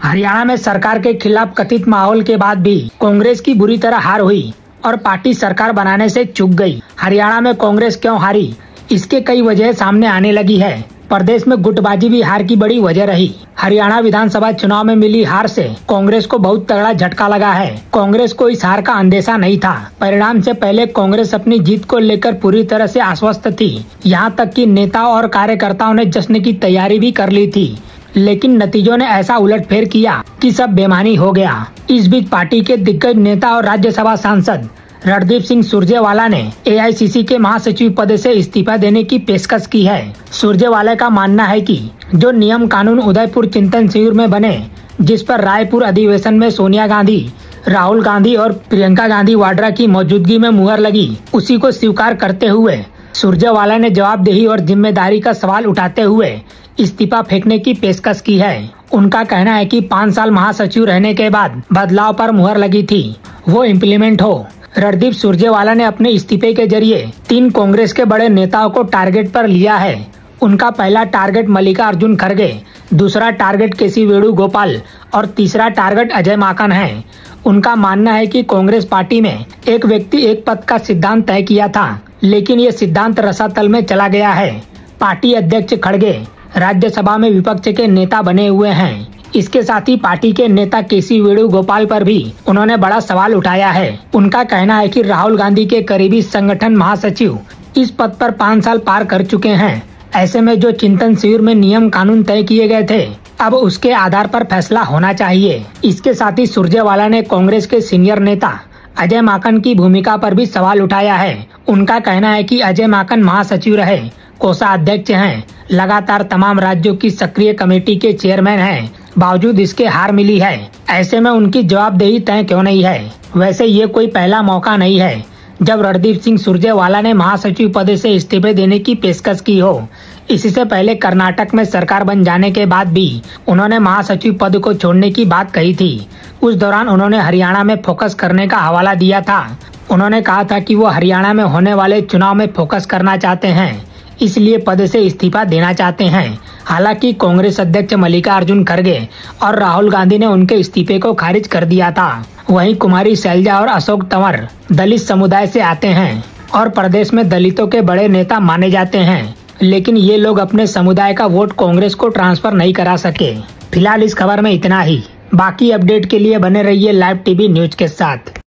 हरियाणा में सरकार के खिलाफ कथित माहौल के बाद भी कांग्रेस की बुरी तरह हार हुई और पार्टी सरकार बनाने से चूक गई। हरियाणा में कांग्रेस क्यों हारी, इसके कई वजह सामने आने लगी है। प्रदेश में गुटबाजी भी हार की बड़ी वजह रही। हरियाणा विधानसभा चुनाव में मिली हार से कांग्रेस को बहुत तगड़ा झटका लगा है। कांग्रेस को इस हार का अंदेशा नहीं था। परिणाम से पहले कांग्रेस अपनी जीत को लेकर पूरी तरह से आश्वस्त थी। यहाँ तक कि नेताओं और कार्यकर्ताओं ने जश्न की तैयारी भी कर ली थी, लेकिन नतीजों ने ऐसा उलटफेर किया कि सब बेमानी हो गया। इस बीच पार्टी के दिग्गज नेता और राज्यसभा सांसद रणदीप सिंह सुरजेवाला ने एआईसीसी के महासचिव पद से इस्तीफा देने की पेशकश की है। सुरजेवाला का मानना है कि जो नियम कानून उदयपुर चिंतन शिविर में बने, जिस पर रायपुर अधिवेशन में सोनिया गांधी, राहुल गांधी और प्रियंका गांधी वाड्रा की मौजूदगी में मुहर लगी, उसी को स्वीकार करते हुए सुरजेवाला ने जवाबदेही और जिम्मेदारी का सवाल उठाते हुए इस्तीफा फेंकने की पेशकश की है। उनका कहना है कि 5 साल महासचिव रहने के बाद बदलाव पर मुहर लगी थी, वो इम्प्लीमेंट हो। रणदीप सुरजेवाला ने अपने इस्तीफे के जरिए 3 कांग्रेस के बड़े नेताओं को टारगेट पर लिया है। उनका पहला टारगेट मल्लिकार्जुन खड़गे, दूसरा टारगेट केसी वेणुगोपाल और तीसरा टारगेट अजय माकन है। उनका मानना है कि कांग्रेस पार्टी में एक व्यक्ति एक पद का सिद्धांत तय किया था, लेकिन ये सिद्धांत रसातल में चला गया है। पार्टी अध्यक्ष खड़गे राज्यसभा में विपक्ष के नेता बने हुए हैं। इसके साथ ही पार्टी के नेता केसी वेणुगोपाल पर भी उन्होंने बड़ा सवाल उठाया है। उनका कहना है कि राहुल गांधी के करीबी संगठन महासचिव इस पद पर 5 साल पार कर चुके हैं। ऐसे में जो चिंतन शिविर में नियम कानून तय किए गए थे, अब उसके आधार पर फैसला होना चाहिए। इसके साथ ही सुरजेवाला ने कांग्रेस के सीनियर नेता अजय माकन की भूमिका पर भी सवाल उठाया है। उनका कहना है कि अजय माकन महासचिव रहे, कोषाध्यक्ष हैं, लगातार तमाम राज्यों की सक्रिय कमेटी के चेयरमैन हैं, बावजूद इसके हार मिली है। ऐसे में उनकी जवाबदेही तय क्यों नहीं है। वैसे ये कोई पहला मौका नहीं है जब रणदीप सिंह सुरजेवाला ने महासचिव पद से इस्तीफे देने की पेशकश की हो। इससे पहले कर्नाटक में सरकार बन जाने के बाद भी उन्होंने महासचिव पद को छोड़ने की बात कही थी। उस दौरान उन्होंने हरियाणा में फोकस करने का हवाला दिया था। उन्होंने कहा था कि वो हरियाणा में होने वाले चुनाव में फोकस करना चाहते हैं, इसलिए पद से इस्तीफा देना चाहते हैं। हालांकि कांग्रेस अध्यक्ष मल्लिकार्जुन खड़गे और राहुल गांधी ने उनके इस्तीफे को खारिज कर दिया था। वहीं कुमारी शैलजा और अशोक तंवर दलित समुदाय से आते हैं और प्रदेश में दलितों के बड़े नेता माने जाते हैं, लेकिन ये लोग अपने समुदाय का वोट कांग्रेस को ट्रांसफर नहीं करा सके। फिलहाल इस खबर में इतना ही। बाकी अपडेट के लिए बने रहिए लाइव टीवी न्यूज के साथ।